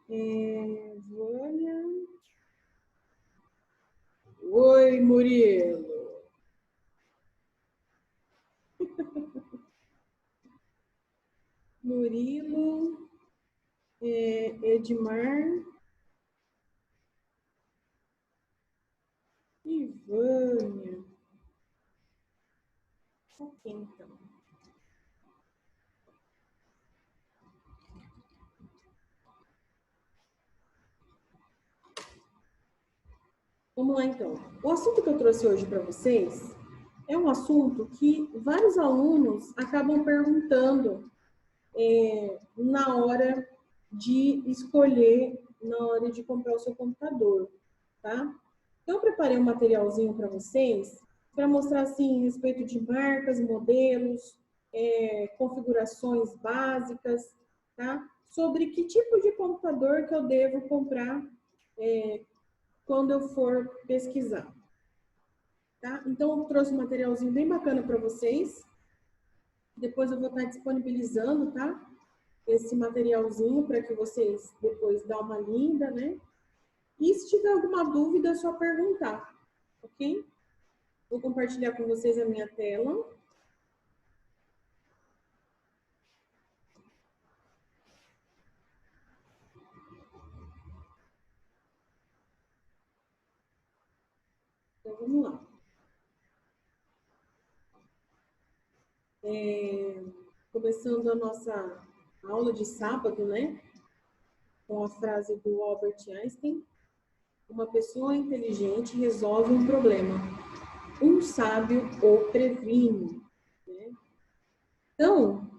Vânia. Oi, Murilo. Murilo, Edmar e Vânia. Ok, então. Vamos lá, então. O assunto que eu trouxe hoje para vocês é um assunto que vários alunos acabam perguntando na hora de escolher, na hora de comprar o seu computador, tá? Então, eu preparei um materialzinho para vocês, para mostrar, assim, a respeito de marcas, modelos, configurações básicas, tá? Sobre que tipo de computador que eu devo comprar quando eu for pesquisar, tá? Então, eu trouxe um materialzinho bem bacana para vocês. Depois eu vou estar disponibilizando, tá? Esse materialzinho para que vocês depois dão uma lida, né? E se tiver alguma dúvida, é só perguntar, ok? Vou compartilhar com vocês a minha tela. Então, vamos lá. Começando a nossa aula de sábado, né? Com a frase do Albert Einstein. Uma pessoa inteligente resolve um problema. Um sábio o previne. Né? Então,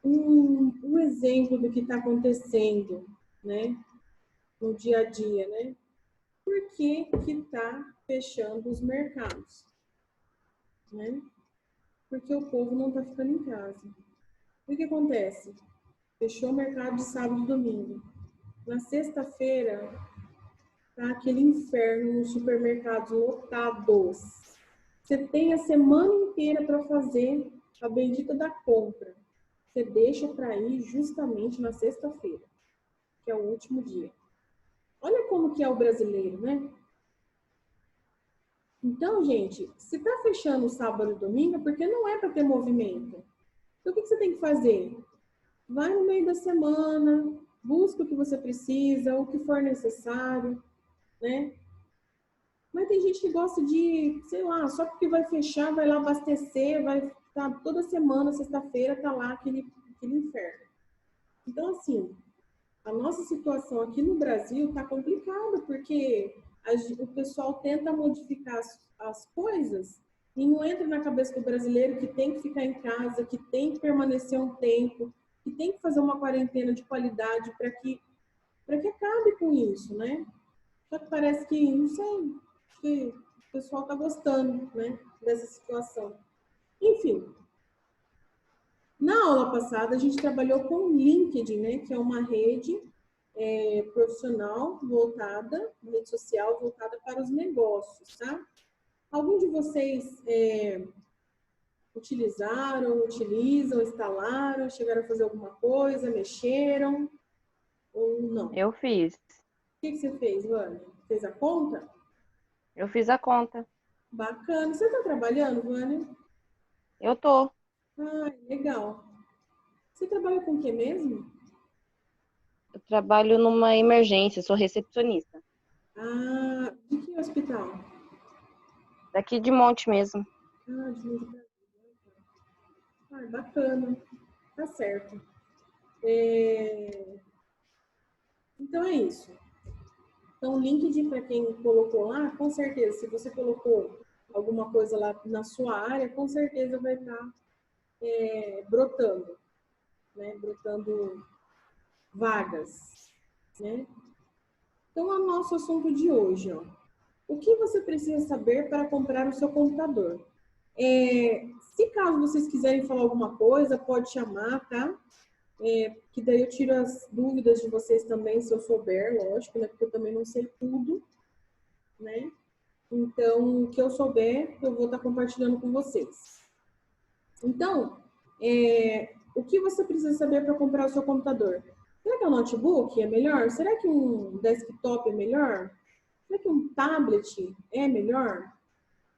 um exemplo do que está acontecendo, né? No dia a dia, né? Por que está fechando os mercados? Né? Porque o povo não está ficando em casa. O que acontece? Fechou o mercado de sábado e domingo. Na sexta-feira, tá aquele inferno nos supermercados lotados. Você tem a semana inteira para fazer a bendita da compra. Você deixa para ir justamente na sexta-feira, que é o último dia. Olha como que é o brasileiro, né? Então, gente, se tá fechando sábado e domingo, é porque não é para ter movimento. Então, o que você tem que fazer? Vai no meio da semana, busca o que você precisa, o que for necessário, né? Mas tem gente que gosta de, sei lá, só porque vai fechar, vai lá abastecer, vai estar toda semana, sexta-feira, tá lá aquele inferno. Então, assim, a nossa situação aqui no Brasil tá complicada, porque o pessoal tenta modificar as coisas e não entra na cabeça do brasileiro que tem que ficar em casa, que tem que permanecer um tempo, que tem que fazer uma quarentena de qualidade para que acabe com isso, né? Só que parece que, não sei, que o pessoal está gostando, né, dessa situação. Enfim, na aula passada a gente trabalhou com o LinkedIn, né, que é uma rede profissional voltada, rede social voltada para os negócios, tá? Algum de vocês utilizaram, utilizam, instalaram, chegaram a fazer alguma coisa, mexeram ou não? Eu fiz. O que você fez, Vânia? Fez a conta? Eu fiz a conta. Bacana. Você está trabalhando, Vânia? Eu tô. Ah, legal. Você trabalha com o que mesmo? Eu trabalho numa emergência, sou recepcionista. Ah, de que hospital? Daqui de Monte mesmo. Ah, de Brasil. Ah, bacana. Tá certo. Então é isso. Então, o LinkedIn, para quem colocou lá, com certeza, se você colocou alguma coisa lá na sua área, com certeza vai estar brotando, né? Brotando vagas, né? Então, é o nosso assunto de hoje, ó. O que você precisa saber para comprar o seu computador? Se caso vocês quiserem falar alguma coisa, pode chamar, tá? Que daí eu tiro as dúvidas de vocês também, se eu souber, lógico, né? Porque eu também não sei tudo, né? Então, o que eu souber, eu vou estar compartilhando com vocês. Então, o que você precisa saber para comprar o seu computador? Será que um notebook é melhor? Será que um desktop é melhor? Será que um tablet é melhor?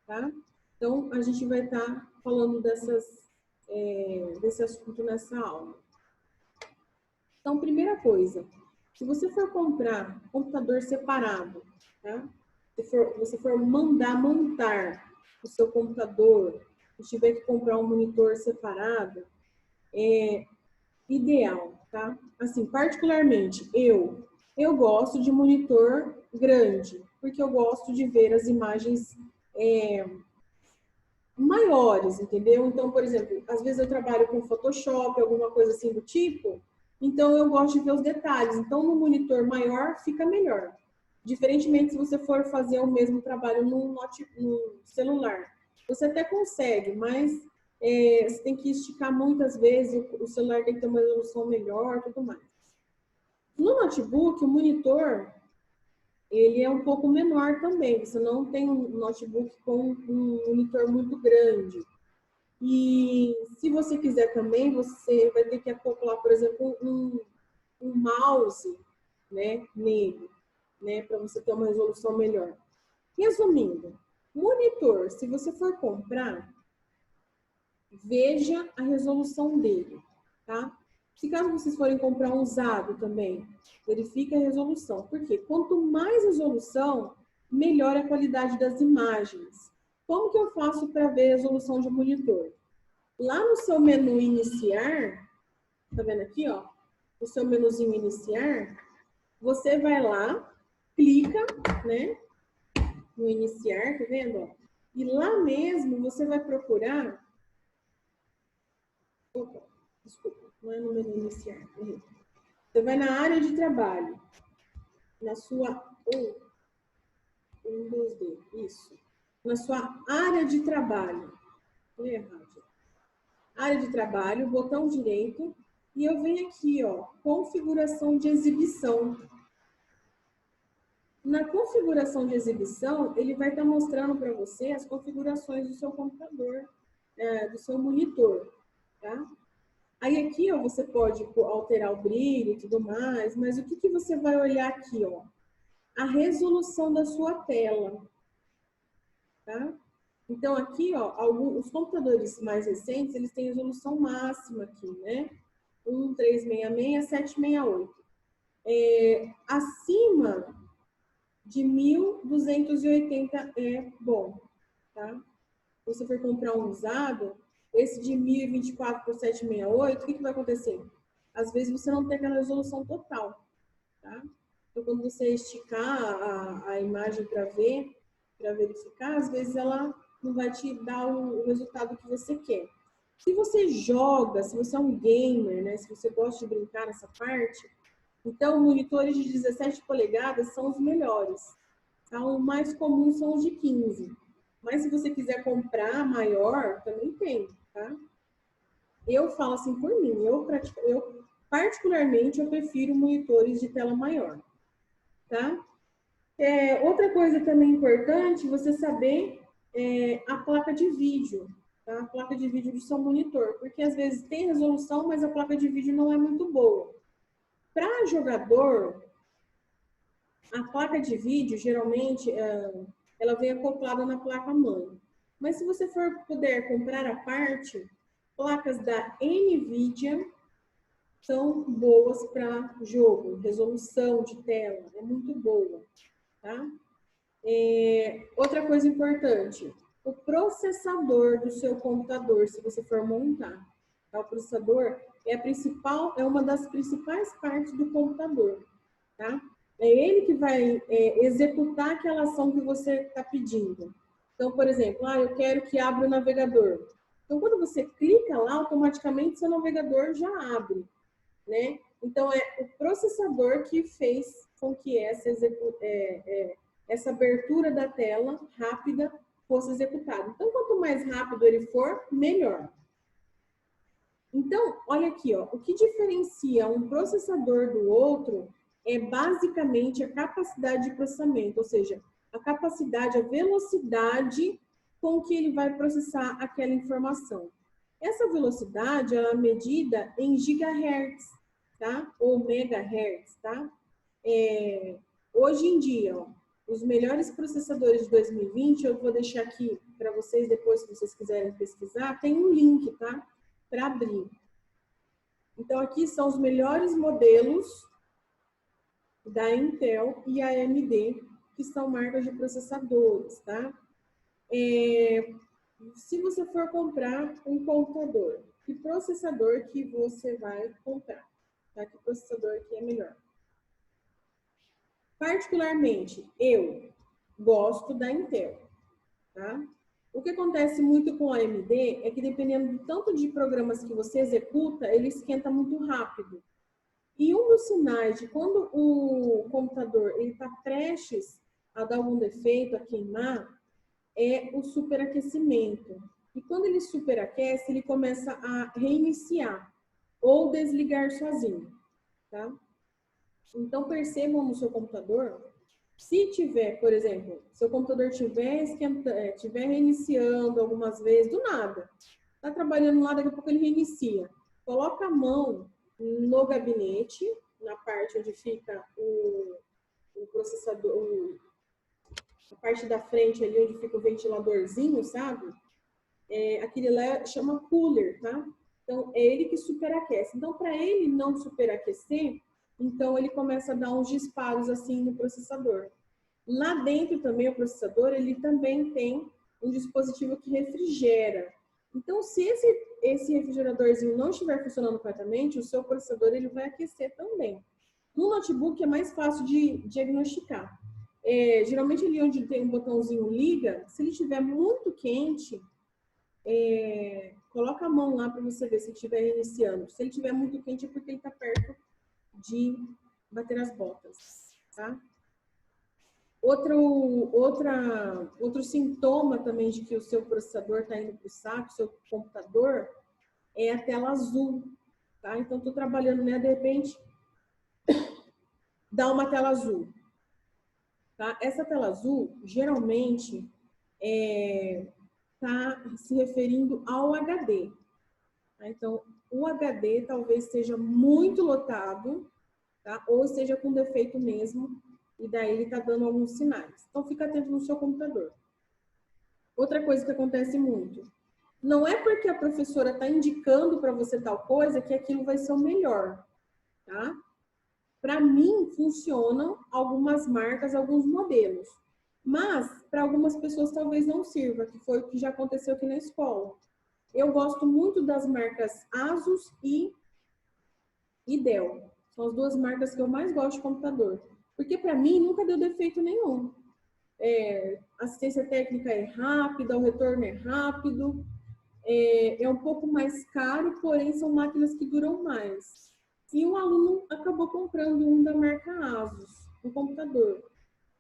Tá? Então, a gente vai estar falando desse assunto nessa aula. Então, primeira coisa, se você for comprar computador separado, tá? Se você for mandar montar o seu computador, e tiver que comprar um monitor separado, é ideal, tá? Assim, particularmente, eu gosto de monitor grande, porque eu gosto de ver as imagens maiores, entendeu? Então, por exemplo, às vezes eu trabalho com Photoshop, alguma coisa assim do tipo, então eu gosto de ver os detalhes. Então, no monitor maior fica melhor. Diferentemente se você for fazer o mesmo trabalho no celular. Você até consegue, mas você tem que esticar muitas vezes, o celular tem que ter uma resolução melhor, tudo mais. No notebook, o monitor, ele é um pouco menor também. Você não tem um notebook com um monitor muito grande. E se você quiser também, você vai ter que acoplar, por exemplo, um mouse, né, nele, né, para você ter uma resolução melhor. Resumindo, monitor, se você for comprar, veja a resolução dele, tá? Se caso vocês forem comprar um usado também, verifique a resolução. Porque quanto mais resolução, melhor a qualidade das imagens. Como que eu faço para ver a resolução de monitor? Lá no seu menu iniciar, tá vendo aqui, ó? No seu menuzinho iniciar, você vai lá, clica, né? No iniciar, tá vendo? Ó? E lá mesmo você vai procurar. Opa, desculpa, não é no menu iniciar. Você vai na área de trabalho, na sua 2D, isso. Na sua área de trabalho. Foi errado. Área de trabalho, botão direito, e eu venho aqui, ó, configuração de exibição. Na configuração de exibição, ele vai estar mostrando para você as configurações do seu computador, do seu monitor, tá? Aí aqui, ó, você pode alterar o brilho e tudo mais, mas o que você vai olhar aqui, ó? A resolução da sua tela, tá? Então aqui, ó, os computadores mais recentes, eles têm resolução máxima aqui, né? 1366, 768. Acima de 1280 é bom, tá? Se você for comprar um usado, esse de 1024 por 768, o que vai acontecer? Às vezes você não tem aquela resolução total, tá? Então, quando você esticar a imagem para verificar, às vezes ela não vai te dar o resultado que você quer. Se você joga, se você é um gamer, né? Se você gosta de brincar nessa parte, então monitores de 17 polegadas são os melhores. Tá? O mais comum são os de 15. Mas se você quiser comprar maior, também tem, tá? Eu falo assim por mim, eu particularmente eu prefiro monitores de tela maior, tá? Outra coisa também importante, você saber a placa de vídeo, tá? A placa de vídeo do seu monitor, porque às vezes tem resolução, mas a placa de vídeo não é muito boa. Para jogador, a placa de vídeo, geralmente, ela vem acoplada na placa-mãe. Mas se você puder comprar à parte, placas da NVIDIA são boas para jogo, resolução de tela, é muito boa, tá? Outra coisa importante, o processador do seu computador, se você for montar. Tá? O processador é uma das principais partes do computador, tá? É ele que vai executar aquela ação que você está pedindo. Então, por exemplo, eu quero que abra o navegador. Então, quando você clica lá, automaticamente seu navegador já abre, né? Então, é o processador que fez com que essa abertura da tela rápida fosse executada. Então, quanto mais rápido ele for, melhor. Então, olha aqui, ó, o que diferencia um processador do outro é basicamente a capacidade de processamento, ou seja, a capacidade, a velocidade com que ele vai processar aquela informação. Essa velocidade ela é medida em gigahertz, tá? Ou megahertz, tá? Hoje em dia, ó, os melhores processadores de 2020, eu vou deixar aqui para vocês depois, se vocês quiserem pesquisar, tem um link, tá? Para abrir. Então, aqui são os melhores modelos da Intel e AMD, que são marcas de processadores, tá? Se você for comprar um computador, que processador que você vai comprar? Tá? Que processador que é melhor? Particularmente, eu gosto da Intel, tá? O que acontece muito com a AMD é que dependendo do tanto de programas que você executa, ele esquenta muito rápido. E um dos sinais de quando o computador está prestes a dar algum defeito, a queimar, é o superaquecimento. E quando ele superaquece, ele começa a reiniciar ou desligar sozinho, tá? Então, percebam no seu computador, se tiver, por exemplo, seu computador estiver reiniciando algumas vezes, do nada, está trabalhando lá, daqui a pouco ele reinicia. Coloca a mão no gabinete, na parte onde fica o processador, a parte da frente ali, onde fica o ventiladorzinho, sabe? Aquele lá chama cooler, tá? Então, é ele que superaquece. Então, para ele não superaquecer, então ele começa a dar uns disparos assim no processador. Lá dentro também, o processador, ele também tem um dispositivo que refrigera. Então, se esse refrigeradorzinho não estiver funcionando corretamente, o seu processador ele vai aquecer também. No notebook é mais fácil de diagnosticar. Geralmente ali onde tem um botãozinho liga, se ele estiver muito quente, coloca a mão lá para você ver se ele estiver reiniciando. Se ele estiver muito quente é porque ele está perto de bater as botas, tá? Outro sintoma também de que o seu processador está indo para o saco, seu computador, é a tela azul, tá? Então, estou trabalhando, né? De repente, dá uma tela azul, tá? Essa tela azul, geralmente, está se referindo ao HD, tá? Então, o HD talvez esteja muito lotado, tá? Ou esteja com defeito mesmo, e daí ele está dando alguns sinais. Então, fica atento no seu computador. Outra coisa que acontece muito, não é porque a professora está indicando para você tal coisa que aquilo vai ser o melhor, tá? Para mim, funcionam algumas marcas, alguns modelos, mas para algumas pessoas talvez não sirva, que foi o que já aconteceu aqui na escola. Eu gosto muito das marcas Asus e Dell. São as duas marcas que eu mais gosto de computador. Porque para mim nunca deu defeito nenhum. A assistência técnica é rápida, o retorno é rápido, é um pouco mais caro, porém são máquinas que duram mais. E um aluno acabou comprando um da marca Asus, um computador,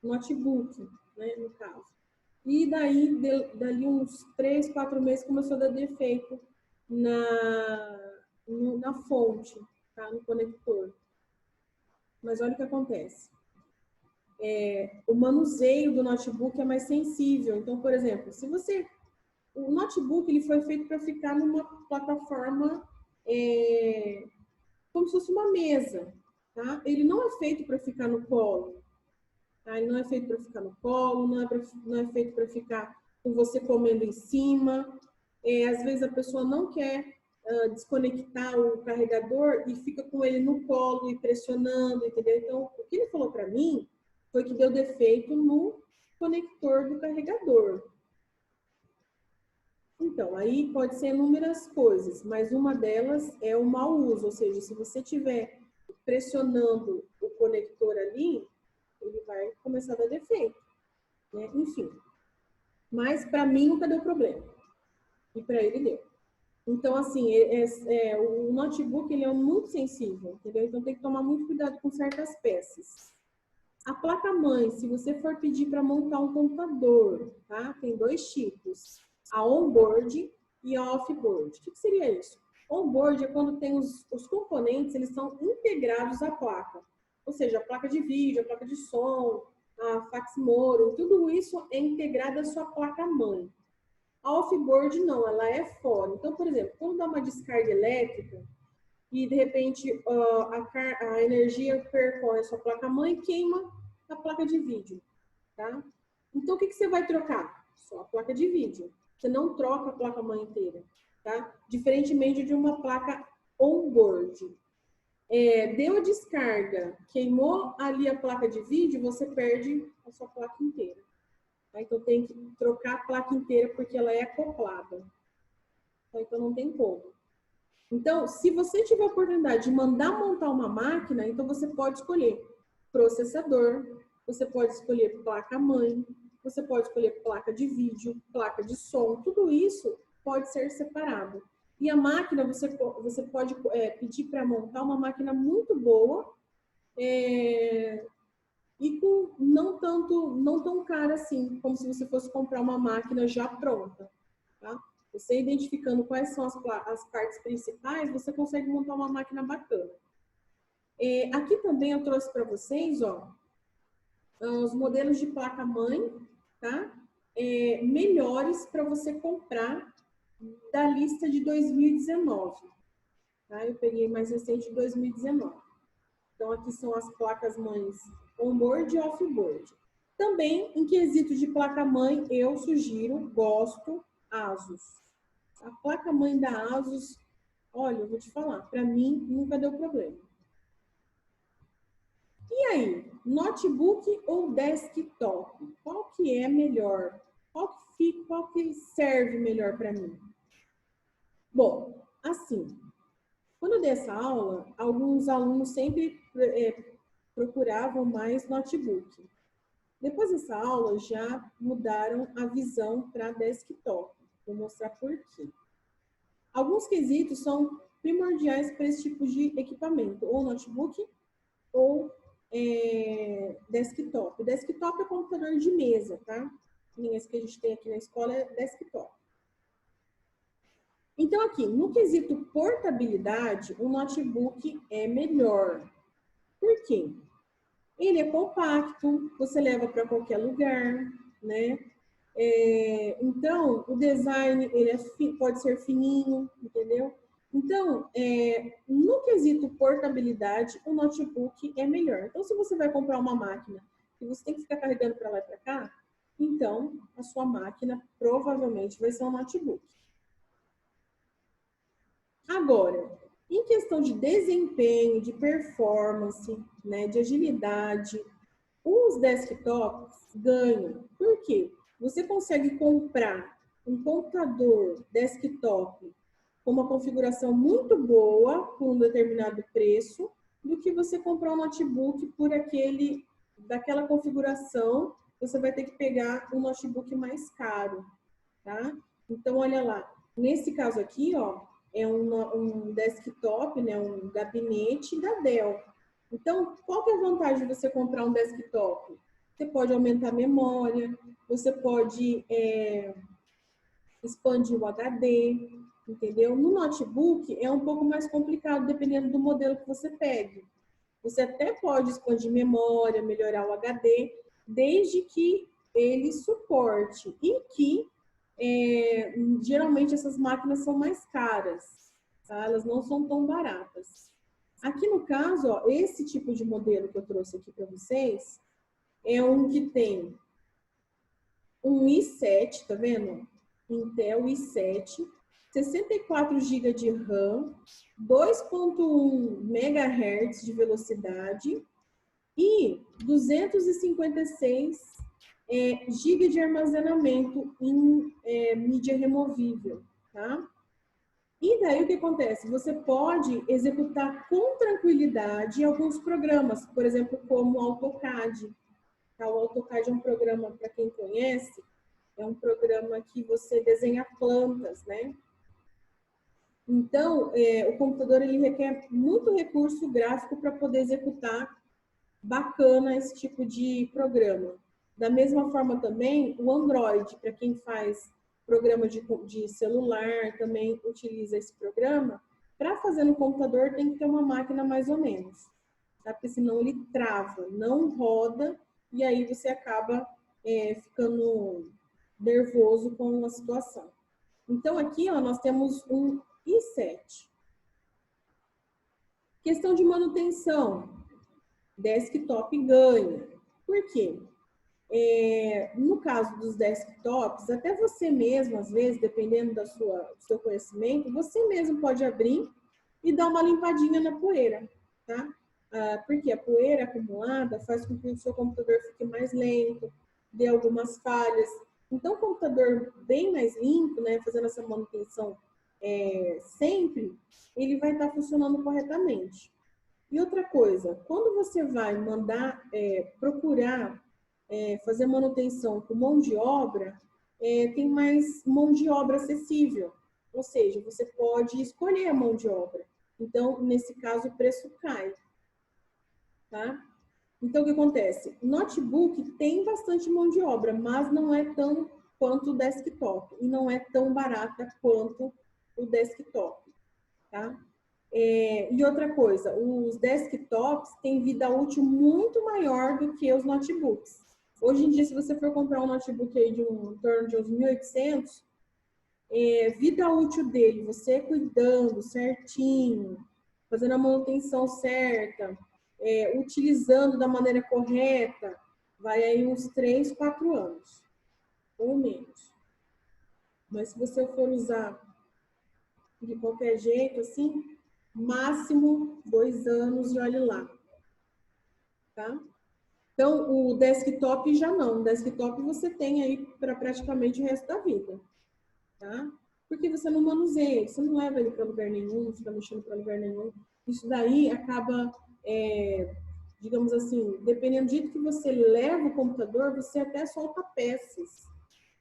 um notebook, né, no caso. E daí, dali uns 3, 4 meses, começou a dar defeito na fonte, tá, no conector. Mas olha o que acontece. O manuseio do notebook é mais sensível. Então, por exemplo, o notebook ele foi feito para ficar numa plataforma como se fosse uma mesa, tá? Ele não é feito para ficar no colo, tá? Ele não é feito para ficar no colo, não é feito para ficar com você comendo em cima. Às vezes a pessoa não quer desconectar o carregador e fica com ele no colo e pressionando, entendeu? Então, o que ele falou para mim foi que deu defeito no conector do carregador. Então, aí pode ser inúmeras coisas, mas uma delas é o mau uso, ou seja, se você estiver pressionando o conector ali, ele vai começar a dar defeito, né? Enfim. Mas para mim nunca deu problema. E para ele deu. Então, assim, o notebook ele é muito sensível, entendeu? Então tem que tomar muito cuidado com certas peças. A placa-mãe, se você for pedir para montar um computador, tá? Tem dois tipos, a on-board e a off-board. O que seria isso? On-board é quando tem os componentes, eles são integrados à placa. Ou seja, a placa de vídeo, a placa de som, a fax modem, tudo isso é integrado à sua placa-mãe. A off-board não, ela é fora. Então, por exemplo, quando dá uma descarga elétrica, e de repente a energia percorre a sua placa-mãe e queima a placa de vídeo, tá? Então, o que você vai trocar? Só a placa de vídeo. Você não troca a placa-mãe inteira, tá? Diferentemente de uma placa on-board. Deu descarga, queimou ali a placa de vídeo, você perde a sua placa inteira. Tá? Então, tem que trocar a placa inteira porque ela é acoplada. Tá? Então, não tem como. Então, se você tiver a oportunidade de mandar montar uma máquina, então você pode escolher processador, você pode escolher placa-mãe, você pode escolher placa de vídeo, placa de som, tudo isso pode ser separado. E a máquina, você pode pedir para montar uma máquina muito boa e com não tão cara assim, como se você fosse comprar uma máquina já pronta, tá? Você identificando quais são as partes principais, você consegue montar uma máquina bacana. Aqui também eu trouxe para vocês, ó, os modelos de placa-mãe, tá? Melhores para você comprar da lista de 2019. Tá? Eu peguei mais recente de 2019. Então, aqui são as placas-mães on-board e off-board. Também, em quesito de placa-mãe, eu sugiro, gosto, ASUS. A placa-mãe da ASUS, olha, eu vou te falar, para mim nunca deu problema. E aí, notebook ou desktop? Qual que é melhor? Qual que serve melhor para mim? Bom, assim, quando eu dei essa aula, alguns alunos sempre procuravam mais notebook. Depois dessa aula, já mudaram a visão para desktop. Vou mostrar por quê. Alguns quesitos são primordiais para esse tipo de equipamento, ou notebook ou desktop. Desktop é computador de mesa, tá? Esse que a gente tem aqui na escola é desktop. Então, aqui, no quesito portabilidade, o notebook é melhor. Por quê? Ele é compacto, você leva para qualquer lugar, né? Então, o design ele pode ser fininho, entendeu? Então, no quesito portabilidade, o notebook é melhor. Então, se você vai comprar uma máquina e você tem que ficar carregando para lá e para cá, então a sua máquina provavelmente vai ser um notebook. Agora, em questão de desempenho, de performance, né, de agilidade, os desktops ganham. Por quê? Você consegue comprar um computador desktop com uma configuração muito boa, por um determinado preço, do que você comprar um notebook por daquela configuração, você vai ter que pegar um notebook mais caro, tá? Então, olha lá, nesse caso aqui, ó, é um desktop, né, um gabinete da Dell. Então, qual que é a vantagem de você comprar um desktop? Você pode aumentar a memória, você pode expandir o HD, entendeu? No notebook é um pouco mais complicado, dependendo do modelo que você pegue. Você até pode expandir memória, melhorar o HD, desde que ele suporte e que geralmente essas máquinas são mais caras, tá? Elas não são tão baratas. Aqui no caso, ó, esse tipo de modelo que eu trouxe aqui para vocês é um que tem um i7, tá vendo? Intel i7, 64 GB de RAM, 2.1 MHz de velocidade e 256 GB de armazenamento em mídia removível, tá? E daí o que acontece? Você pode executar com tranquilidade alguns programas, por exemplo, como o AutoCAD. Tá? O AutoCAD é um programa, para quem conhece, é um programa que você desenha plantas, né? Então, o computador ele requer muito recurso gráfico para poder executar bacana esse tipo de programa. Da mesma forma também, o Android, para quem faz programa de celular, também utiliza esse programa. Para fazer no computador, tem que ter uma máquina mais ou menos, tá? Porque senão ele trava, não roda, e aí você acaba ficando nervoso com a situação. Então, aqui ó, nós temos um i7. Questão de manutenção. Desktop ganha. Por quê? No caso dos desktops, até você mesmo, às vezes, dependendo do seu conhecimento, você mesmo pode abrir e dar uma limpadinha na poeira, tá? Porque a poeira acumulada faz com que o seu computador fique mais lento, dê algumas falhas. Então, o computador bem mais limpo, né, fazendo essa manutenção sempre, ele vai estar funcionando corretamente. E outra coisa, quando você vai mandar procurar fazer manutenção com mão de obra, tem mais mão de obra acessível. Ou seja, você pode escolher a mão de obra. Então, nesse caso, o preço cai. Tá? Então, o que acontece? O notebook tem bastante mão de obra, mas não é tão quanto o desktop. E não é tão barata quanto o desktop. Tá? E outra coisa, os desktops têm vida útil muito maior do que os notebooks. Hoje em dia, se você for comprar um notebook aí em torno de uns 1.800, vida útil dele, você cuidando certinho, fazendo a manutenção certa, utilizando da maneira correta, vai aí uns 3, 4 anos, ou menos. Mas se você for usar de qualquer jeito, assim, máximo 2 anos e olhe lá, tá? Então, o desktop já não. O desktop você tem aí para praticamente o resto da vida, tá? Porque você não manuseia, você não leva ele para lugar nenhum, não fica mexendo para lugar nenhum. Isso daí acaba, digamos assim, dependendo do jeito que você leva o computador, você até solta peças,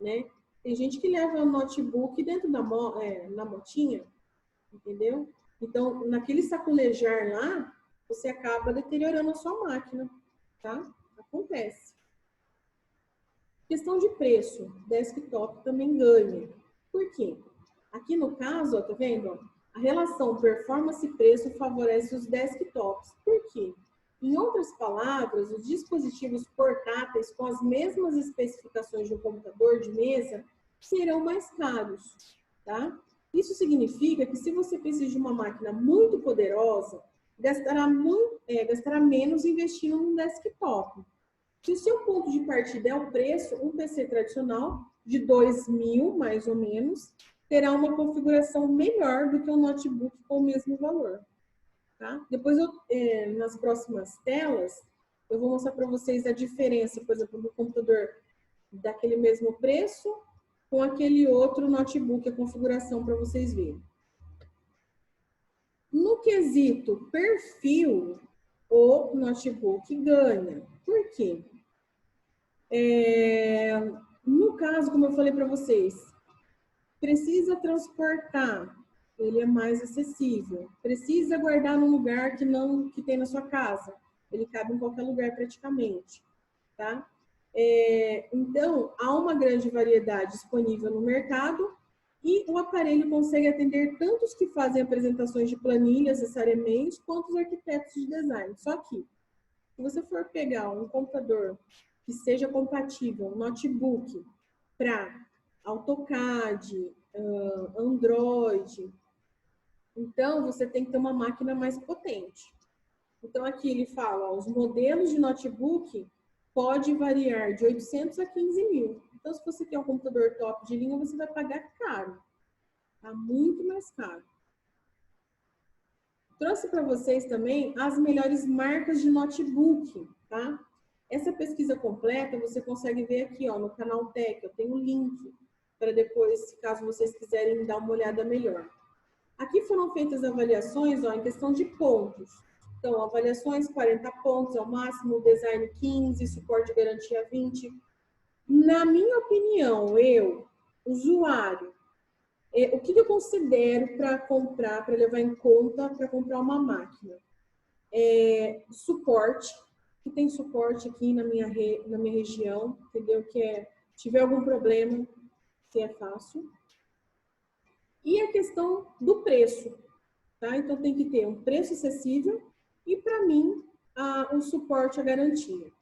né? Tem gente que leva o notebook dentro da na motinha, entendeu? Então, naquele sacolejar lá, você acaba deteriorando a sua máquina, tá? Acontece. Questão de preço, desktop também ganha. Por quê? Aqui no caso, ó, tá vendo? A relação performance-preço favorece os desktops. Por quê? Em outras palavras, os dispositivos portáteis com as mesmas especificações de um computador de mesa serão mais caros, tá? Isso significa que se você precisa de uma máquina muito poderosa, gastará menos investindo num desktop. Se o seu ponto de partida é o preço, um PC tradicional de 2.000, mais ou menos, terá uma configuração melhor do que um notebook com o mesmo valor. Tá? Depois, nas próximas telas, eu vou mostrar para vocês a diferença, por exemplo, do computador daquele mesmo preço com aquele outro notebook, a configuração para vocês verem. No quesito perfil, o notebook ganha. Por quê? No caso, como eu falei para vocês, precisa transportar, ele é mais acessível. Precisa guardar num lugar que tem na sua casa, ele cabe em qualquer lugar praticamente, tá? Então, há uma grande variedade disponível no mercado e o aparelho consegue atender tanto os que fazem apresentações de planilhas necessariamente, quanto os arquitetos de design. Só que, se você for pegar um computador que seja compatível, um notebook, para AutoCAD, Android, então você tem que ter uma máquina mais potente. Então aqui ele fala, os modelos de notebook pode variar de 800 a 15.000. Então se você quer um computador top de linha, você vai pagar caro, tá? Muito mais caro. Trouxe para vocês também as melhores marcas de notebook, tá? Essa pesquisa completa você consegue ver aqui, ó, no canal Tech. Eu tenho um link para depois, caso vocês quiserem dar uma olhada melhor. Aqui foram feitas avaliações, ó, em questão de pontos. Então, avaliações 40 pontos ao máximo, design 15, suporte de garantia 20. Na minha opinião, eu, usuário, o que eu considero para comprar, para levar em conta para comprar uma máquina? Suporte, que tem suporte aqui na minha região, entendeu? Que tiver algum problema, que é fácil. E a questão do preço, tá? Então tem que ter um preço acessível e, para mim, o suporte à garantia,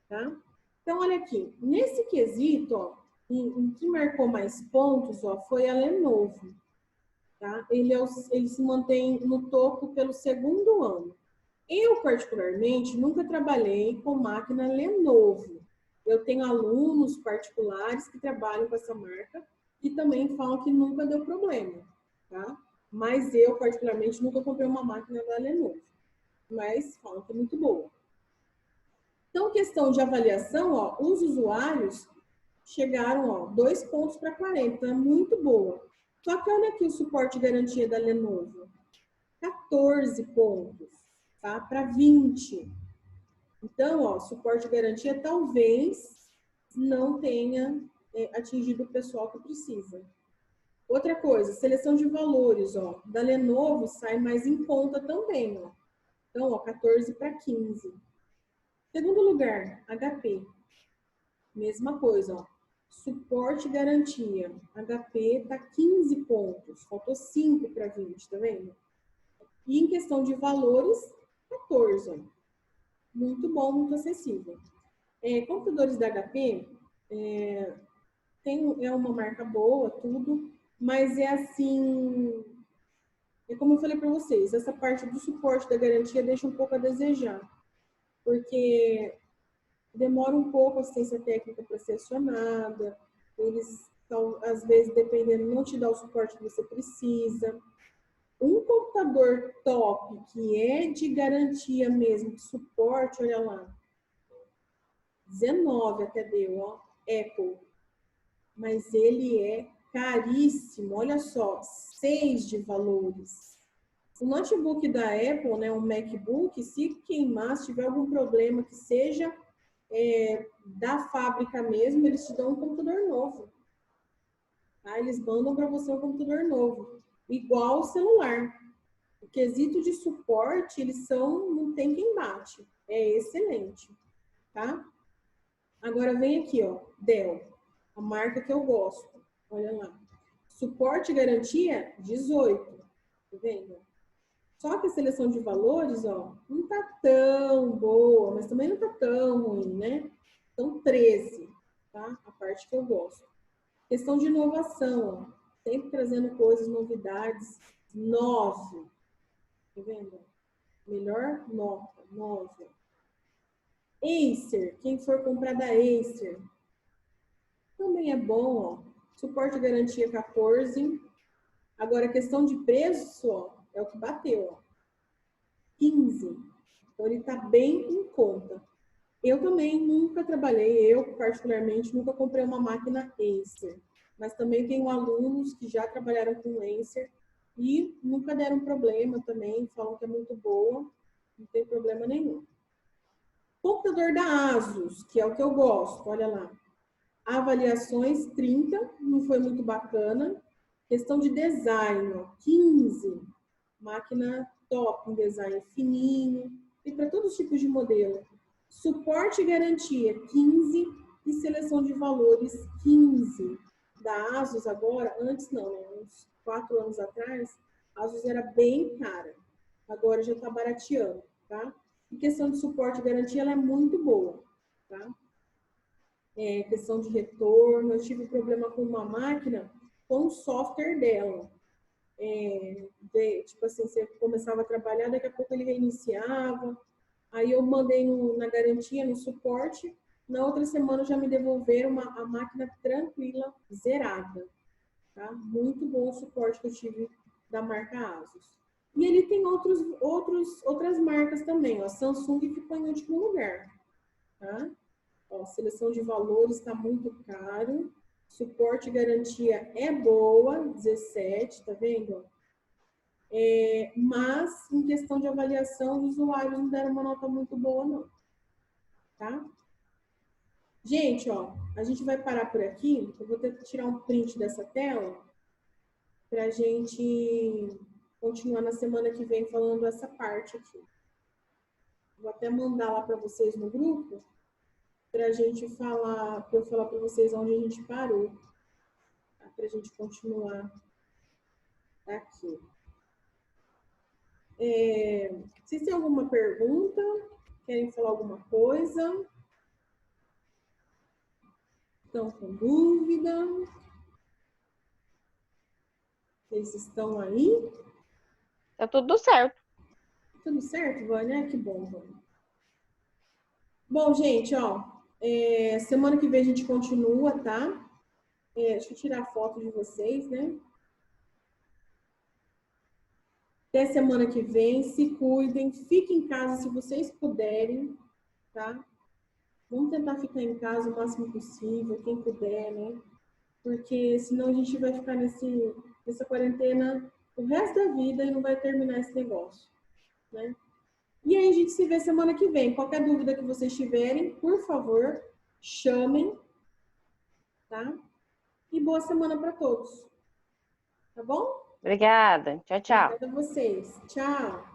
tá? Então, olha aqui, nesse quesito, ó, em que marcou mais pontos, ó, foi a Lenovo, tá? Ele se mantém no topo pelo segundo ano. Eu, particularmente, nunca trabalhei com máquina Lenovo. Eu tenho alunos particulares que trabalham com essa marca e também falam que nunca deu problema, tá? Mas eu, particularmente, nunca comprei uma máquina da Lenovo. Mas falam que é muito boa. Então, questão de avaliação, ó, os usuários chegaram, ó, 2 pontos para 40, então é muito boa. Só que olha aqui o suporte de garantia da Lenovo. 14 pontos, tá? Para 20. Então, ó, suporte de garantia talvez não tenha atingido o pessoal que precisa. Outra coisa, seleção de valores, ó, da Lenovo sai mais em conta também, ó. Então, ó, 14 para 15. Segundo lugar, HP. Mesma coisa, ó. Suporte e garantia. HP tá 15 pontos, faltou 5 para 20, tá vendo? E em questão de valores, 14, ó. Muito bom, muito acessível. Computadores da HP é uma marca boa, tudo, mas é assim, é como eu falei para vocês, essa parte do suporte da garantia deixa um pouco a desejar, porque demora um pouco a assistência técnica para ser acionada, eles estão, às vezes, dependendo, não te dá o suporte que você precisa. Um computador top, que é de garantia mesmo, de suporte, olha lá, 19 até deu, ó, Apple. Mas ele é caríssimo, olha só, 6 de valores. O notebook da Apple, né, um MacBook, se queimar, se tiver algum problema que seja da fábrica mesmo, eles te dão um computador novo. Tá? Eles mandam para você um computador novo, igual o celular. O quesito de suporte, eles são, não tem quem bate. É excelente, tá? Agora vem aqui, ó, Dell, a marca que eu gosto. Olha lá. Suporte e garantia, 18. Tá vendo? Só que a seleção de valores, ó, não tá tão boa, mas também não tá tão ruim, né? Então, 13, tá? A parte que eu gosto. Questão de inovação, ó. Sempre trazendo coisas, novidades. 9. Tá vendo? Melhor nota, 9. Acer, quem for comprar da Acer, também é bom, ó. Suporte e garantia 14. Agora, a questão de preço, ó, é o que bateu, ó. 15. Então, ele está bem em conta. Eu também nunca trabalhei, eu particularmente, nunca comprei uma máquina Acer. Mas também tenho alunos que já trabalharam com Acer e nunca deram problema também, falam que é muito boa, não tem problema nenhum. Computador da Asus, que é o que eu gosto, olha lá. Avaliações 30, não foi muito bacana. Questão de design, ó, 15. Máquina top, um design fininho, e para todos os tipos de modelo. Suporte e garantia, 15. E seleção de valores, 15. Da Asus agora, antes não, né? Uns 4 anos atrás, a Asus era bem cara. Agora já está barateando, tá? Em questão de suporte e garantia, ela é muito boa, tá? Questão de retorno, eu tive problema com uma máquina, com o software dela. Tipo assim, você começava a trabalhar, daqui a pouco ele reiniciava. Aí eu mandei na garantia, no suporte. Na outra semana já me devolveram a máquina tranquila, zerada. Tá? Muito bom o suporte que eu tive da marca Asus. E ele tem outras marcas também. Ó. Samsung ficou em último lugar. Tá? Ó, seleção de valores está muito caro. Suporte e garantia é boa, 17, tá vendo? Mas, em questão de avaliação, os usuários não deram uma nota muito boa, não. Tá? Gente, ó, a gente vai parar por aqui. Eu vou ter que tirar um print dessa tela para a gente continuar na semana que vem falando essa parte aqui. Vou até mandar lá para vocês no grupo para a gente falar, para eu falar para vocês onde a gente parou, tá? Para a gente continuar aqui. Vocês têm alguma pergunta? Querem falar alguma coisa? Estão com dúvida? Vocês estão aí? Tá tudo certo. Tudo certo, Vânia? Que bom, Vânia. Bom, gente, ó, semana que vem a gente continua, tá? Deixa eu tirar a foto de vocês, né? Até semana que vem, se cuidem, fiquem em casa se vocês puderem, tá? Vamos tentar ficar em casa o máximo possível, quem puder, né? Porque senão a gente vai ficar nessa quarentena o resto da vida e não vai terminar esse negócio, né? E aí a gente se vê semana que vem. Qualquer dúvida que vocês tiverem, por favor, chamem, tá? E boa semana para todos, tá bom? Obrigada. Tchau, tchau. Obrigada a vocês. Tchau.